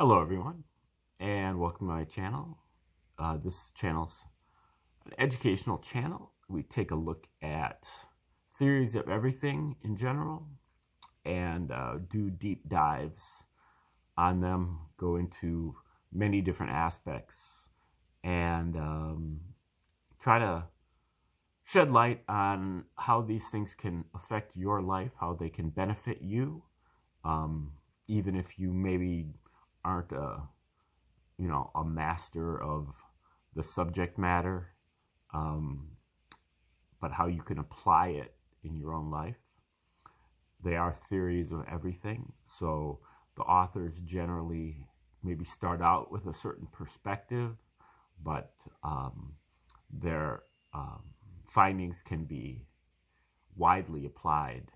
Hello everyone, and welcome to my channel. This channel's an educational channel. We take a look at theories of everything in general and do deep dives on them, go into many different aspects, and try to shed light on how these things can affect your life, how they can benefit you, even if you maybe aren't a master of the subject matter, but how you can apply it in your own life. They are theories of everything, so the authors generally maybe start out with a certain perspective, but their findings can be widely applied,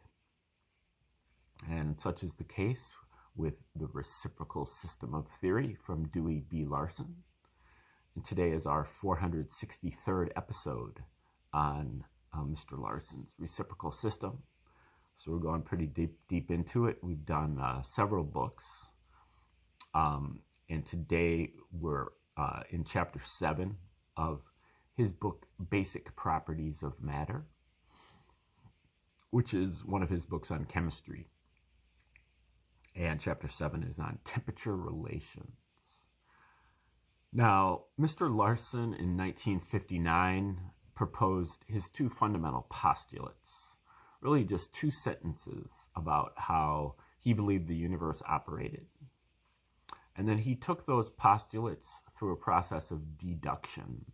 and such is the case with the reciprocal system of theory from Dewey B. Larson. And today is our 463rd episode on Mr. Larson's reciprocal system. So we're going pretty deep into it. We've done several books. And today we're in chapter 7 of his book, Basic Properties of Matter, which is one of his books on chemistry. And chapter 7 is on temperature relations. Now, Mr. Larson in 1959 proposed his two fundamental postulates, really just two sentences about how he believed the universe operated. And then he took those postulates through a process of deduction,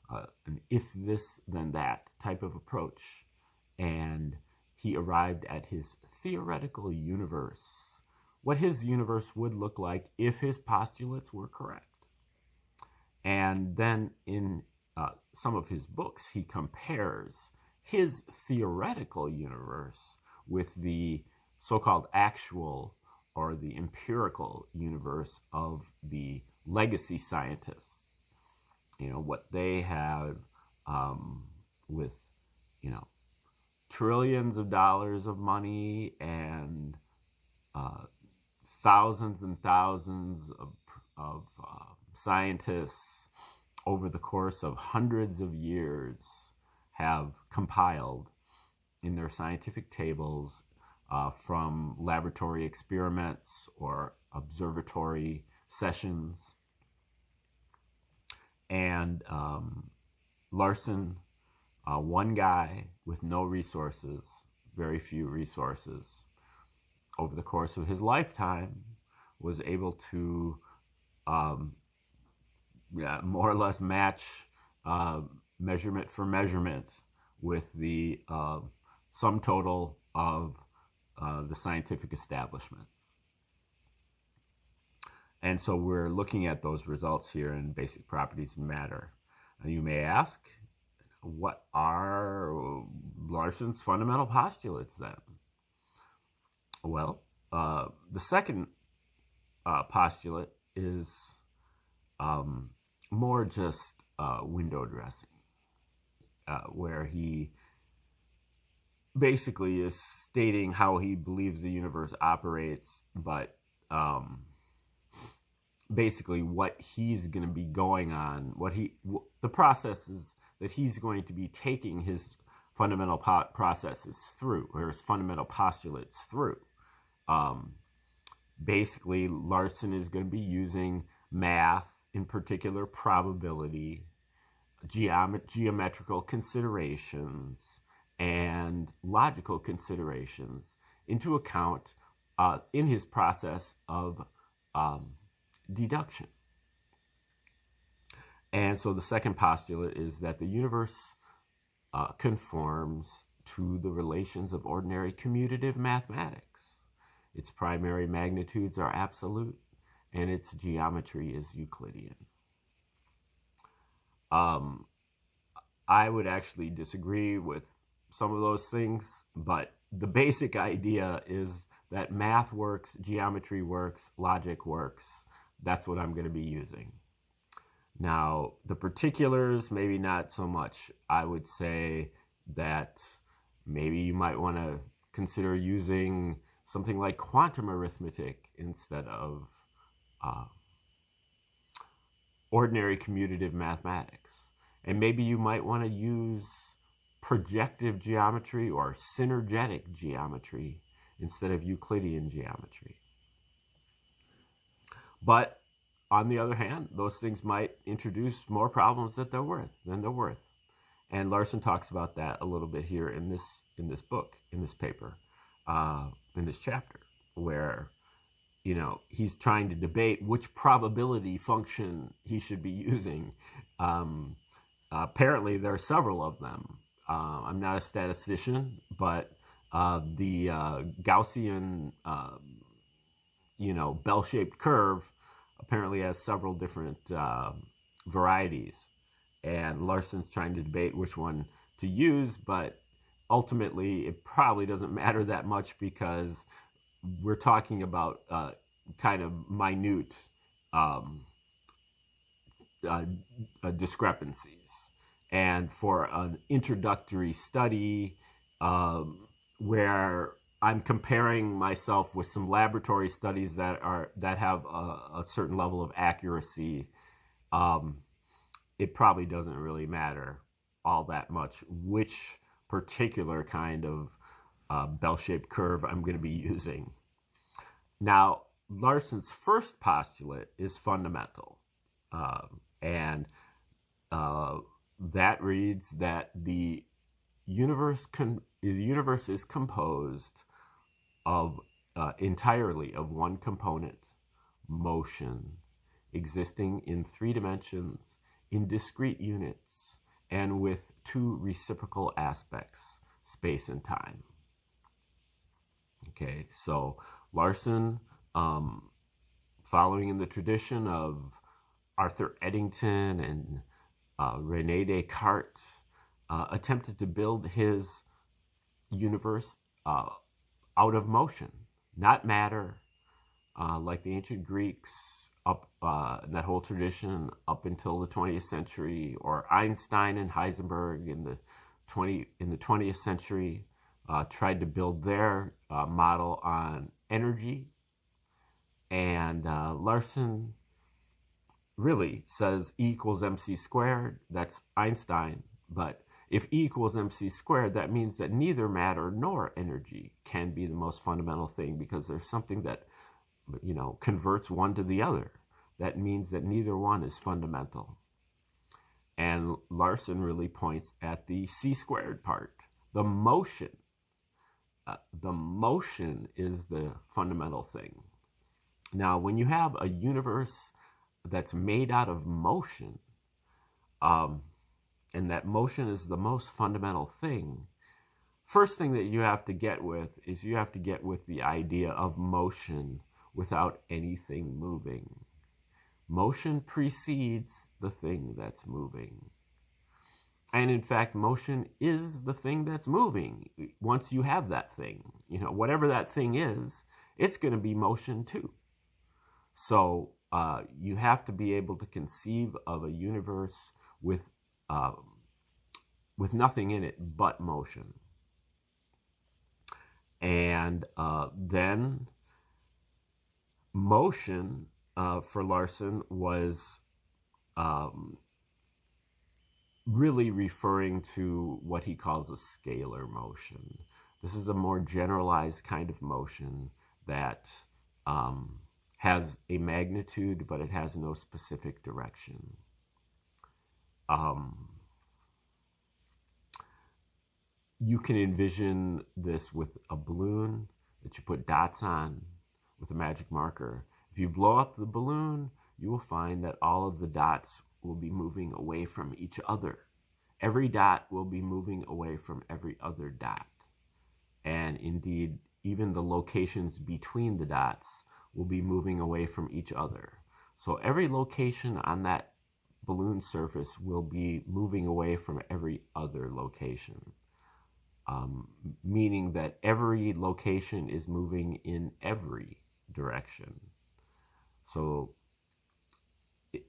an if this, then that type of approach. And he arrived at his theoretical universe, what his universe would look like if his postulates were correct. And then in some of his books, he compares his theoretical universe with the so-called actual or the empirical universe of the legacy scientists. You know, what they have with, trillions of dollars of money and thousands and thousands of scientists over the course of hundreds of years have compiled in their scientific tables from laboratory experiments or observatory sessions. And Larson, one guy with no resources, very few resources, over the course of his lifetime, was able to more or less match measurement for measurement with the sum total of the scientific establishment. And so we're looking at those results here in Basic Properties of Matter. And you may ask, what are Larson's fundamental postulates then? Well, the second postulate is more just window dressing, where he basically is stating how he believes the universe operates, but basically what he's going to be going on, the processes that he's going to be taking his fundamental processes through, or his fundamental postulates through. Basically, Larson is going to be using math, in particular probability, geometrical considerations, and logical considerations into account in his process of deduction. And so the second postulate is that the universe conforms to the relations of ordinary commutative mathematics. Its primary magnitudes are absolute, and its geometry is Euclidean. I would actually disagree with some of those things, but the basic idea is that math works, geometry works, logic works. That's what I'm going to be using. Now, the particulars, maybe not so much. I would say that maybe you might want to consider using something like quantum arithmetic instead of uh, ordinary commutative mathematics. And maybe you might want to use projective geometry or synergetic geometry instead of Euclidean geometry. But on the other hand, those things might introduce more problems than they're worth. And Larson talks about that a little bit here in this book, in this paper, in this chapter, where he's trying to debate which probability function he should be using. Apparently, there are several of them. I'm not a statistician, but the Gaussian, bell-shaped curve apparently has several different varieties. And Larson's trying to debate which one to use, but ultimately it probably doesn't matter that much because we're talking about kind of minute discrepancies. And for an introductory study where I'm comparing myself with some laboratory studies that have a certain level of accuracy, it probably doesn't really matter all that much which particular kind of bell-shaped curve I'm going to be using. Now, Larson's first postulate is fundamental, and that reads that the universe is composed of entirely of one component, motion, existing in 3 dimensions, in discrete units, and with 2 reciprocal aspects, space and time. Okay, so Larson, following in the tradition of Arthur Eddington and René Descartes, attempted to build his universe out of motion, not matter, like the ancient Greeks, that whole tradition up until the 20th century, or Einstein and Heisenberg in the 20th century tried to build their model on energy. And Larson really says E equals mc squared. That's Einstein. But if E equals mc squared, that means that neither matter nor energy can be the most fundamental thing, because there's something that converts one to the other. That means that neither one is fundamental. And Larson really points at the c² part, the motion. The motion is the fundamental thing. Now, when you have a universe that's made out of motion, and that motion is the most fundamental thing, first thing that you have to get with is you have to get with the idea of motion without anything moving. Motion precedes the thing that's moving. And in fact, motion is the thing that's moving. Once you have that thing, whatever that thing is, it's going to be motion too. So you have to be able to conceive of a universe with nothing in it but motion. And then motion for Larson was really referring to what he calls a scalar motion. This is a more generalized kind of motion that has a magnitude, but it has no specific direction. You can envision this with a balloon that you put dots on with a magic marker. If you blow up the balloon, you will find that all of the dots will be moving away from each other. Every dot will be moving away from every other dot. And indeed, even the locations between the dots will be moving away from each other. So every location on that balloon surface will be moving away from every other location, meaning that every location is moving in every direction. So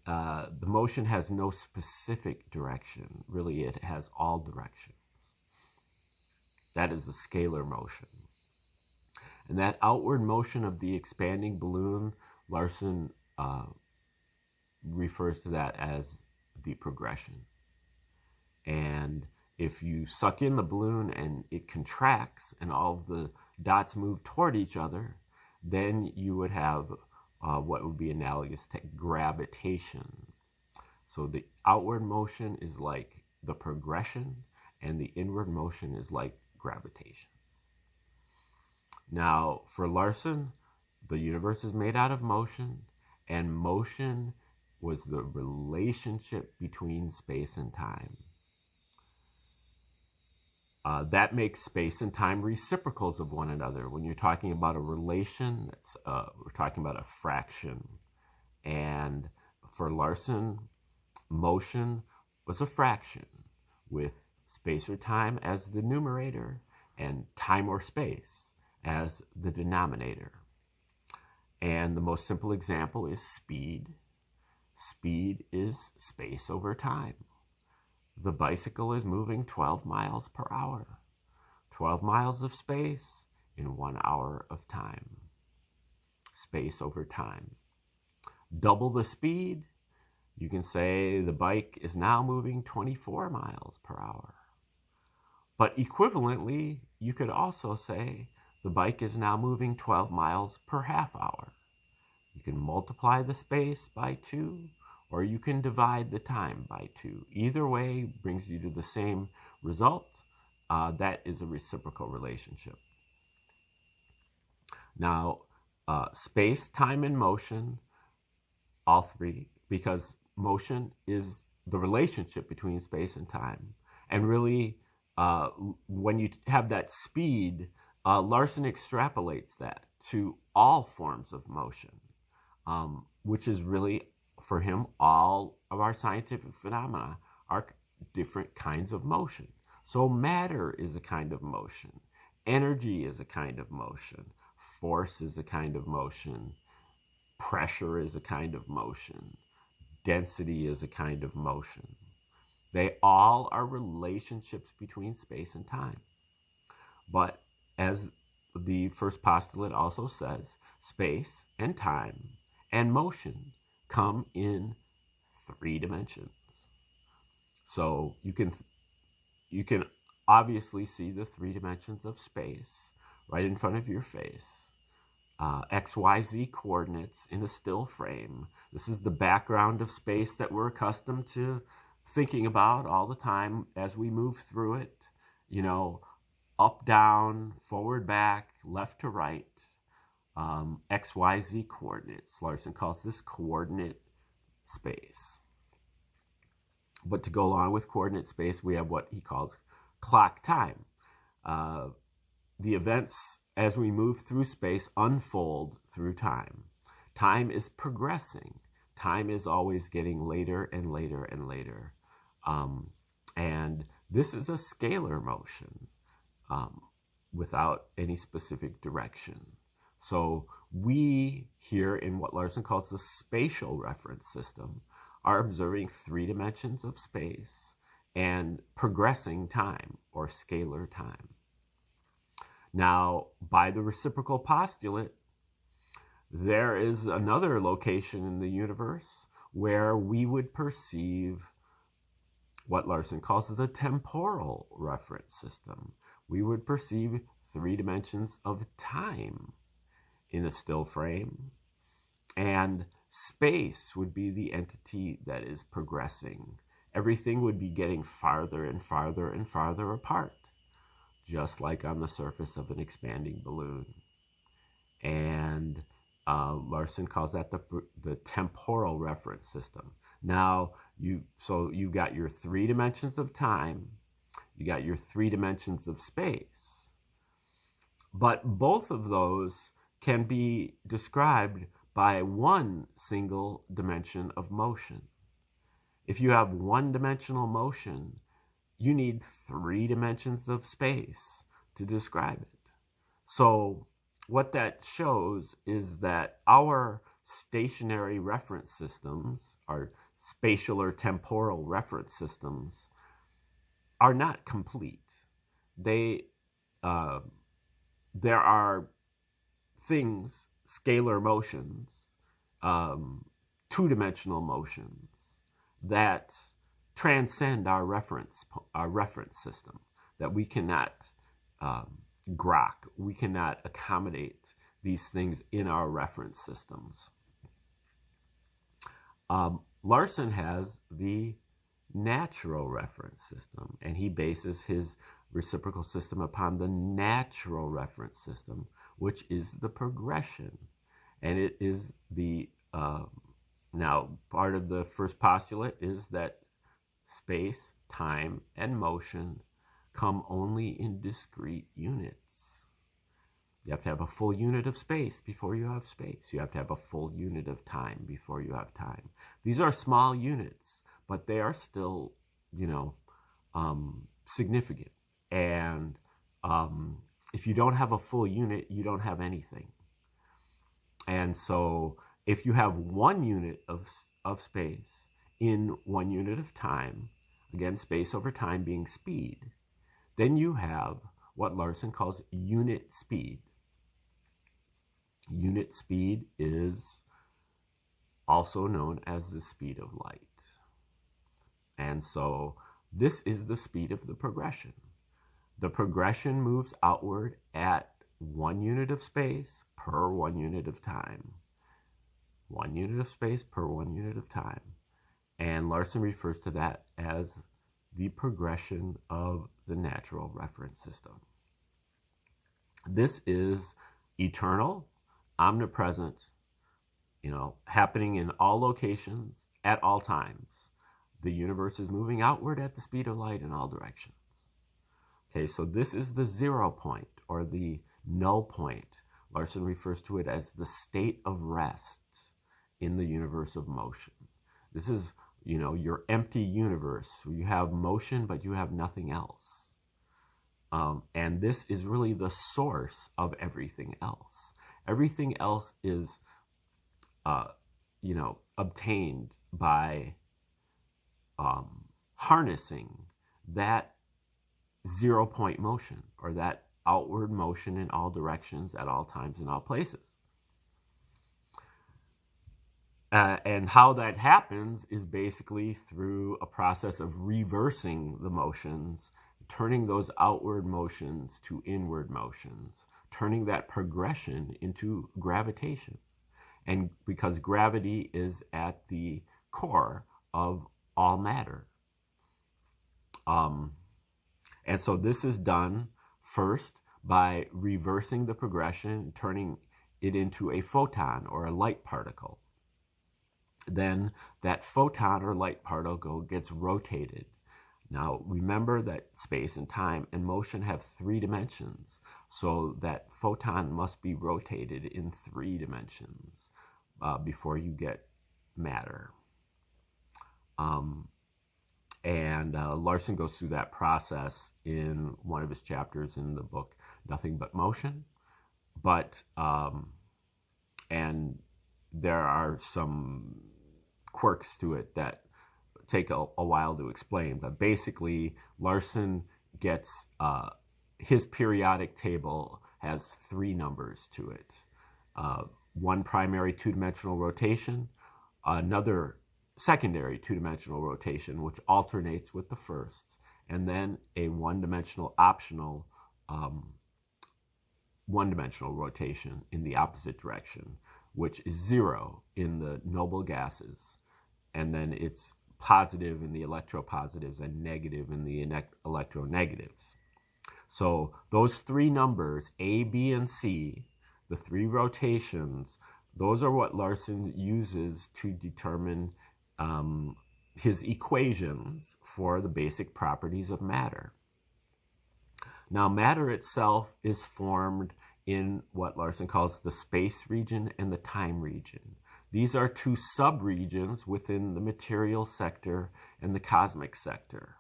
the motion has no specific direction. Really, it has all directions. That is a scalar motion. And that outward motion of the expanding balloon, Larson uh, refers to that as the progression. And if you suck in the balloon and it contracts and all of the dots move toward each other, then you would have what would be analogous to gravitation. So the outward motion is like the progression, and the inward motion is like gravitation. Now, for Larson, the universe is made out of motion, and motion was the relationship between space and time. That makes space and time reciprocals of one another. When you're talking about a relation, we're talking about a fraction. And for Larson, motion was a fraction with space or time as the numerator and time or space as the denominator. And the most simple example is speed. Speed is space over time. The bicycle is moving 12 miles per hour. 12 miles of space in 1 hour of time. Space over time. Double the speed, you can say the bike is now moving 24 miles per hour. But equivalently, you could also say the bike is now moving 12 miles per half hour. You can multiply the space by 2, or you can divide the time by 2. Either way brings you to the same result. That is a reciprocal relationship. Now, space, time, and motion, all three, because motion is the relationship between space and time. And really, when you have that speed, Larson extrapolates that to all forms of motion, which is really, for him, all of our scientific phenomena are different kinds of motion. So matter is a kind of motion. Energy is a kind of motion. Force is a kind of motion. Pressure is a kind of motion. Density is a kind of motion. They all are relationships between space and time. But as the first postulate also says, space and time and motion come in 3 dimensions. So you can obviously see the 3 dimensions of space right in front of your face. X, Y, Z coordinates in a still frame. This is the background of space that we're accustomed to thinking about all the time as we move through it. You know, up, down, forward, back, left to right. X, Y, Z coordinates. Larson calls this coordinate space. But to go along with coordinate space, we have what he calls clock time. The events as we move through space unfold through time. Time is progressing. Time is always getting later and later and later. And this is a scalar motion without any specific direction. So we here in what Larson calls the spatial reference system are observing 3 dimensions of space and progressing time, or scalar time. Now, by the reciprocal postulate, there is another location in the universe where we would perceive what Larson calls the temporal reference system. We would perceive 3 dimensions of time in a still frame, and space would be the entity that is progressing. Everything would be getting farther and farther and farther apart, just like on the surface of an expanding balloon. And Larson calls that the temporal reference system. Now, you've got your 3 dimensions of time, you got your 3 dimensions of space, but both of those can be described by 1 single dimension of motion. If you have 1-dimensional motion, you need 3 dimensions of space to describe it. So what that shows is that our stationary reference systems, our spatial or temporal reference systems, are not complete. There are things, scalar motions, two-dimensional motions that transcend our reference system, that we cannot grok, we cannot accommodate these things in our reference systems. Larson has the natural reference system, and he bases his reciprocal system upon the natural reference system, which is the progression. And it is the, now part of the first postulate is that space, time, and motion come only in discrete units. You have to have a full unit of space before you have space. You have to have a full unit of time before you have time. These are small units, but they are still, significant. And if you don't have a full unit, you don't have anything. And so if you have 1 unit of space in 1 unit of time, again, space over time being speed, then you have what Larson calls unit speed. Unit speed is also known as the speed of light. And so this is the speed of the progression. The progression moves outward at 1 unit of space per 1 unit of time. 1 unit of space per 1 unit of time. And Larson refers to that as the progression of the natural reference system. This is eternal, omnipresent, happening in all locations at all times. The universe is moving outward at the speed of light in all directions. Okay, so this is the 0 point, or the null point. Larson refers to it as the state of rest in the universe of motion. This is, your empty universe where you have motion, but you have nothing else. And this is really the source of everything else. Everything else is, obtained by harnessing that 0 point motion, or that outward motion in all directions at all times in all places. And how that happens is basically through a process of reversing the motions, turning those outward motions to inward motions, turning that progression into gravitation. And because gravity is at the core of all matter. And so this is done first by reversing the progression, turning it into a photon or a light particle. Then that photon or light particle gets rotated. Now remember that space and time and motion have 3 dimensions, so that photon must be rotated in 3 dimensions before you get matter. And Larson goes through that process in one of his chapters in the book, Nothing But Motion. But, and there are some quirks to it that take a while to explain. But basically, Larson gets, his periodic table has 3 numbers to it. 1 primary 2-dimensional rotation, another secondary 2-dimensional rotation, which alternates with the first, and then a 1-dimensional optional 1-dimensional rotation in the opposite direction, which is 0 in the noble gases, and then it's positive in the electropositives and negative in the electronegatives. So those 3 numbers, A, B, and C, the 3 rotations, those are what Larson uses to determine his equations for the basic properties of matter. Now, matter itself is formed in what Larson calls the space region and the time region. These are 2 subregions within the material sector and the cosmic sector.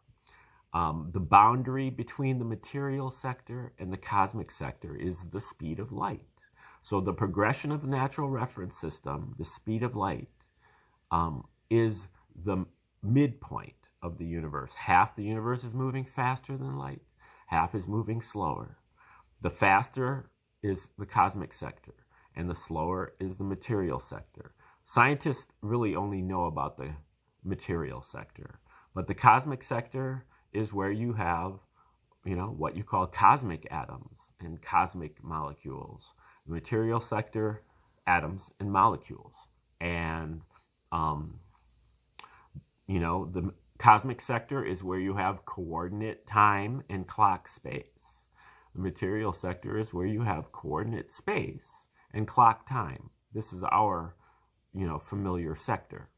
The boundary between the material sector and the cosmic sector is the speed of light. So the progression of the natural reference system, the speed of light, is the midpoint of the universe. Half the universe is moving faster than light, half is moving slower. The faster is the cosmic sector, and the slower is the material sector. Scientists really only know about the material sector, but the cosmic sector is where you have, what you call cosmic atoms and cosmic molecules. The material sector, atoms and molecules. And, the cosmic sector is where you have coordinate time and clock space. The material sector is where you have coordinate space and clock time. This is our, familiar sector.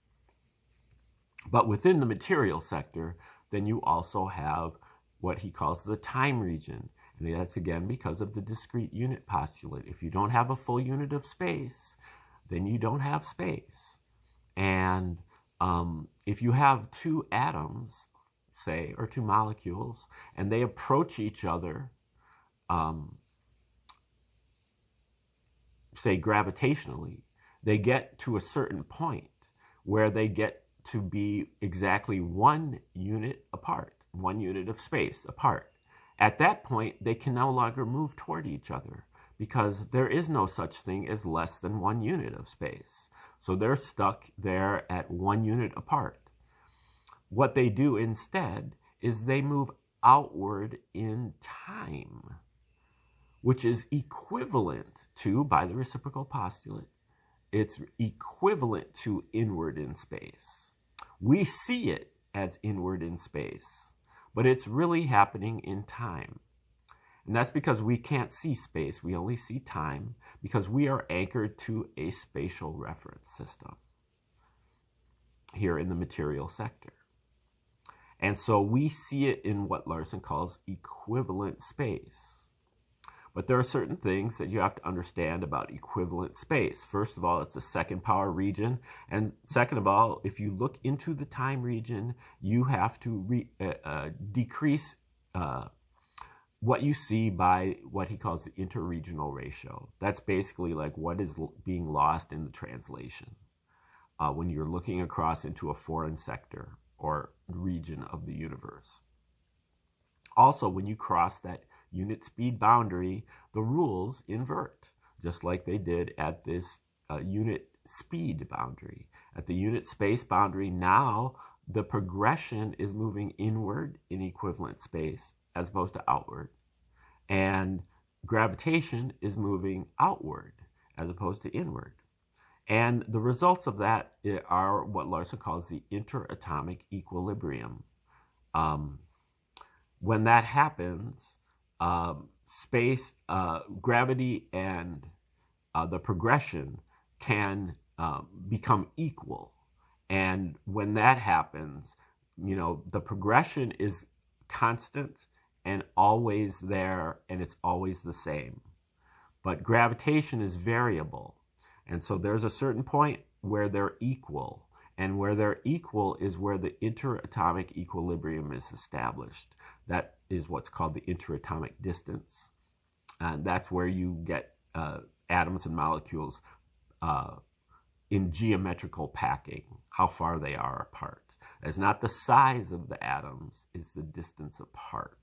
But within the material sector, then you also have what he calls the time region. And that's again because of the discrete unit postulate. If you don't have a full unit of space, then you don't have space. And if you have two atoms, say, or two molecules, and they approach each other, say gravitationally, they get to a certain point where they get to be exactly 1 unit apart, 1 unit of space apart. At that point, they can no longer move toward each other because there is no such thing as less than 1 unit of space. So they're stuck there at 1 unit apart. What they do instead is they move outward in time, which is equivalent to, by the reciprocal postulate, it's equivalent to inward in space. We see it as inward in space, but it's really happening in time. And that's because we can't see space, we only see time, because we are anchored to a spatial reference system here in the material sector. And so we see it in what Larson calls equivalent space. But there are certain things that you have to understand about equivalent space. First of all, it's a second power region. And second of all, if you look into the time region, you have to decrease what you see by what he calls the interregional ratio. That's basically like what is being lost in the translation when you're looking across into a foreign sector or region of the universe. Also, when you cross that unit speed boundary, the rules invert, just like they did at this unit speed boundary. At the unit space boundary, now the progression is moving inward in equivalent space as opposed to outward. And gravitation is moving outward as opposed to inward. And the results of that are what Larson calls the interatomic equilibrium. When that happens, space, gravity, and the progression can become equal. And when that happens, the progression is constant and always there, and it's always the same. But gravitation is variable. And so there's a certain point where they're equal. And where they're equal is where the interatomic equilibrium is established. That is what's called the interatomic distance. And that's where you get atoms and molecules in geometrical packing, how far they are apart. It's not the size of the atoms, it's the distance apart.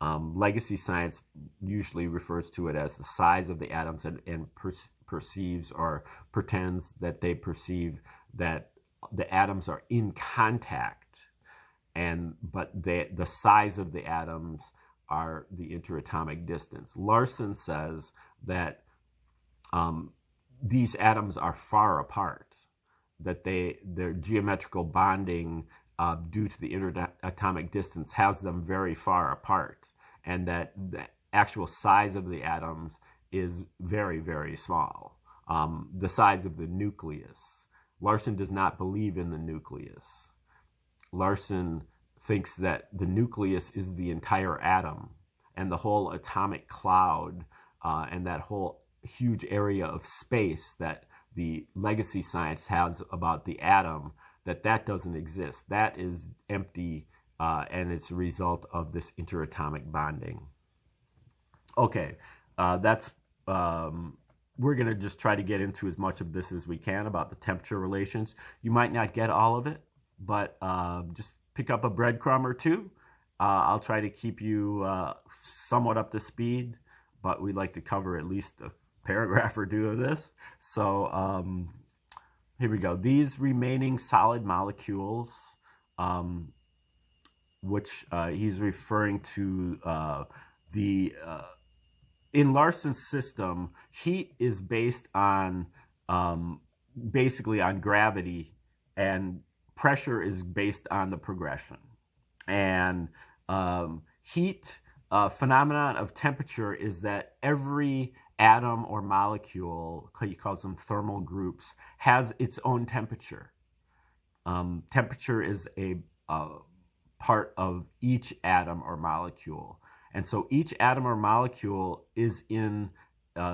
Legacy science usually refers to it as the size of the atoms and perceives or pretends that they perceive that the atoms are in contact, but the size of the atoms are the interatomic distance. Larson says that these atoms are far apart, that their geometrical bonding due to the interatomic distance has them very far apart, and that the actual size of the atoms is very, very small, the size of the nucleus. Larson does not believe in the nucleus. Larson thinks that the nucleus is the entire atom, and the whole atomic cloud and that whole huge area of space that the legacy science has about the atom, that doesn't exist. That is empty, and it's a result of this interatomic bonding. Okay, we're going to just try to get into as much of this as we can about the temperature relations. You might not get all of it, but just pick up a breadcrumb or two. I'll try to keep you somewhat up to speed, but we'd like to cover at least a paragraph or two of this. So here we go. These remaining solid molecules, which he's referring to in Larson's system, heat is based on basically on gravity, and pressure is based on the progression. And heat phenomenon of temperature is that every atom or molecule, he calls them thermal groups, has its own temperature. Temperature is a part of each atom or molecule. And so each atom or molecule is in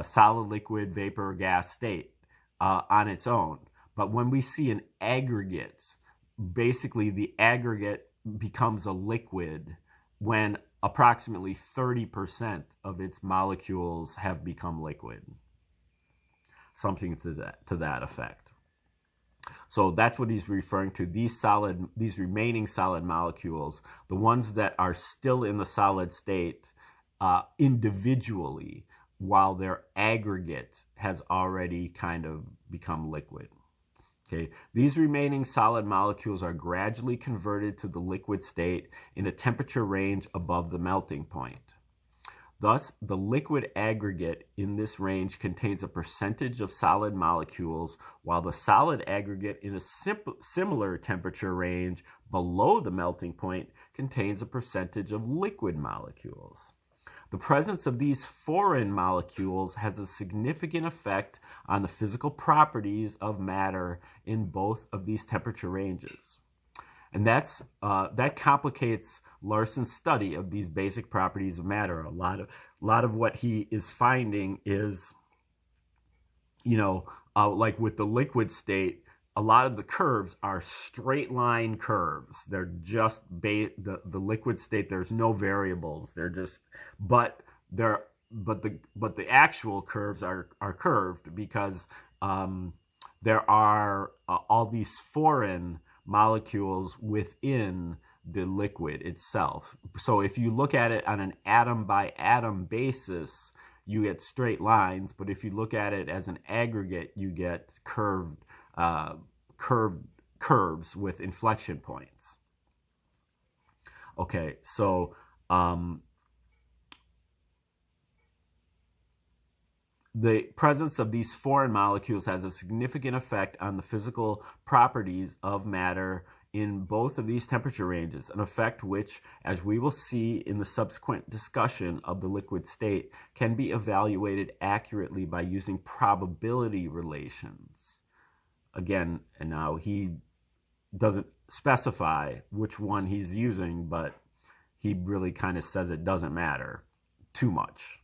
solid, liquid, vapor, or gas state on its own. But when we see an aggregate, basically the aggregate becomes a liquid when approximately 30% of its molecules have become liquid. Something to that effect. So that's what he's referring to. These remaining solid molecules, the ones that are still in the solid state individually, while their aggregate has already kind of become liquid. Okay, these remaining solid molecules are gradually converted to the liquid state in a temperature range above the melting point. Thus, the liquid aggregate in this range contains a percentage of solid molecules, while the solid aggregate in a similar temperature range below the melting point contains a percentage of liquid molecules. The presence of these foreign molecules has a significant effect on the physical properties of matter in both of these temperature ranges. And that complicates Larson's study of these basic properties of matter. A lot of what he is finding is, like with the liquid state, a lot of the curves are straight line curves. They're just the liquid state. There's no variables. They're just, but the actual curves are curved because there are all these foreign molecules within the liquid itself. So if you look at it on an atom by atom basis, you get straight lines, but if you look at it as an aggregate, you get curved curves with inflection points. Okay, so the presence of these foreign molecules has a significant effect on the physical properties of matter in both of these temperature ranges, an effect which, as we will see in the subsequent discussion of the liquid state, can be evaluated accurately by using probability relations. Again, and now he doesn't specify which one he's using, but he really kind of says it doesn't matter too much,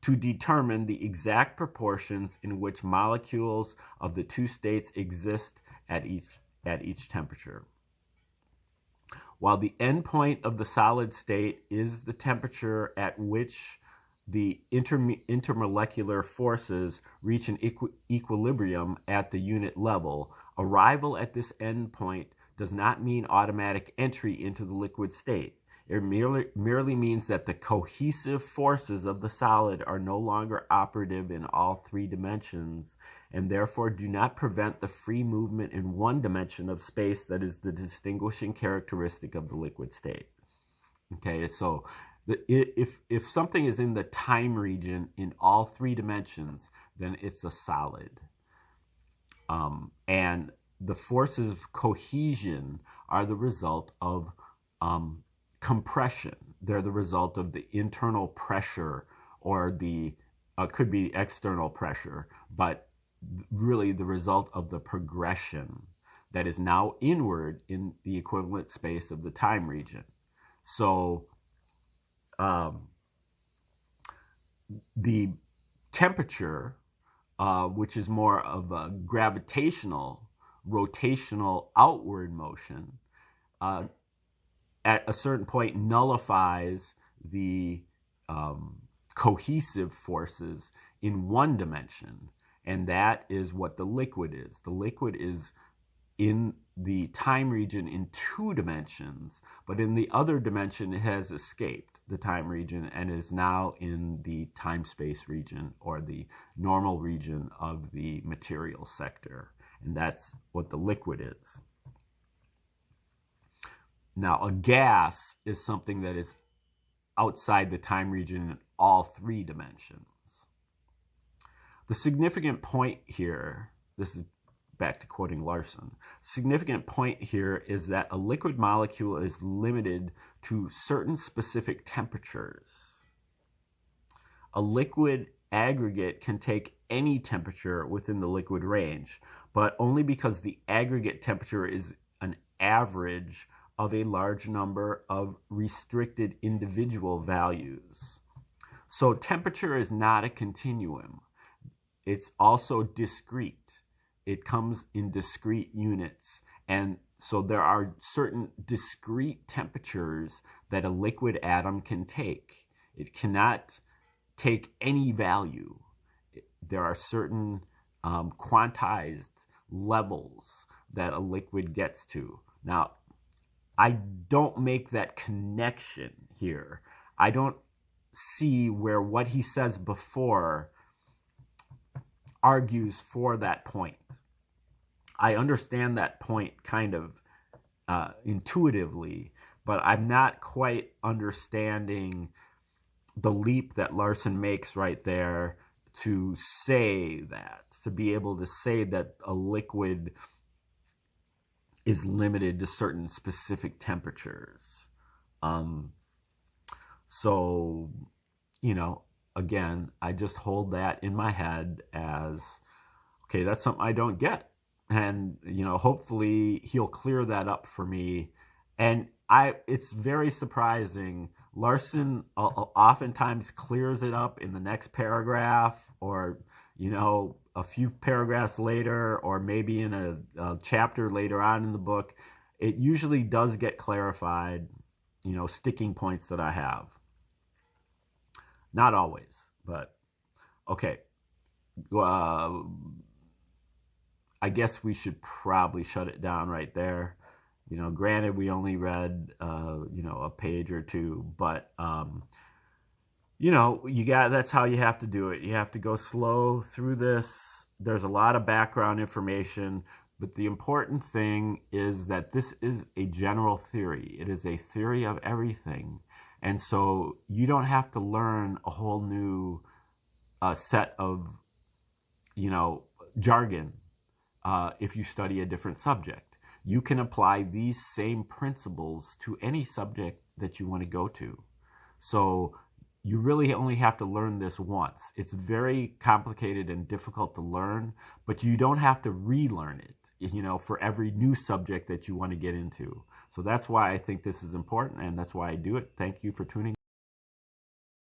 to determine the exact proportions in which molecules of the two states exist at each temperature. While the endpoint of the solid state is the temperature at which the intermolecular forces reach an equilibrium at the unit level, arrival at this endpoint does not mean automatic entry into the liquid state. It merely means that the cohesive forces of the solid are no longer operative in all three dimensions, and therefore do not prevent the free movement in one dimension of space that is the distinguishing characteristic of the liquid state. Okay, so if something is in the time region in all three dimensions, then it's a solid. And the forces of cohesion are the result of compression. They're the result of the internal pressure, or the could be external pressure, but really the result of the progression that is now inward in the equivalent space of the time region. So the temperature, which is more of a gravitational, rotational outward motion, at a certain point nullifies the cohesive forces in one dimension, and that is what the liquid is. The liquid is in the time region in two dimensions, but in the other dimension it has escaped the time region and is now in the time-space region, or the normal region of the material sector. and that's what the liquid is. Now, a gas is something that is outside the time region in all three dimensions. The significant point here, this is back to quoting Larson, significant point here is that a liquid molecule is limited to certain specific temperatures. A liquid aggregate can take any temperature within the liquid range, but only because the aggregate temperature is an average of a large number of restricted individual values. So temperature is not a continuum. It's also discrete. It comes in discrete units. And so there are certain discrete temperatures that a liquid atom can take. It cannot take any value. There are certain quantized levels that a liquid gets to. Now, I don't make that connection here. I don't see where what he says before argues for that point. I understand that point kind of intuitively, but I'm not quite understanding the leap that Larson makes right there to say that, to be able to say that a liquid is limited to certain specific temperatures. So, you know, again, I just hold that in my head as, okay, that's something I don't get. And, you know, hopefully he'll clear that up for me. And it's very surprising. Larson oftentimes clears it up in the next paragraph, or, you know, a few paragraphs later, or maybe in a chapter later on in the book. It usually does get clarified, you know, sticking points that I have. Not always, but okay. I guess we should probably shut it down right there. You know, granted, we only read, you know, a page or two, but, you know, that's how you have to do it. You have to go slow through this. There's a lot of background information, but the important thing is that this is a general theory. It is a theory of everything. And so you don't have to learn a whole new set of, you know, jargon if you study a different subject. You can apply these same principles to any subject that you want to go to. So you really only have to learn this once. It's very complicated and difficult to learn, but you don't have to relearn it, you know, for every new subject that you want to get into. So that's why I think this is important, and that's why I do it. Thank you for tuning in.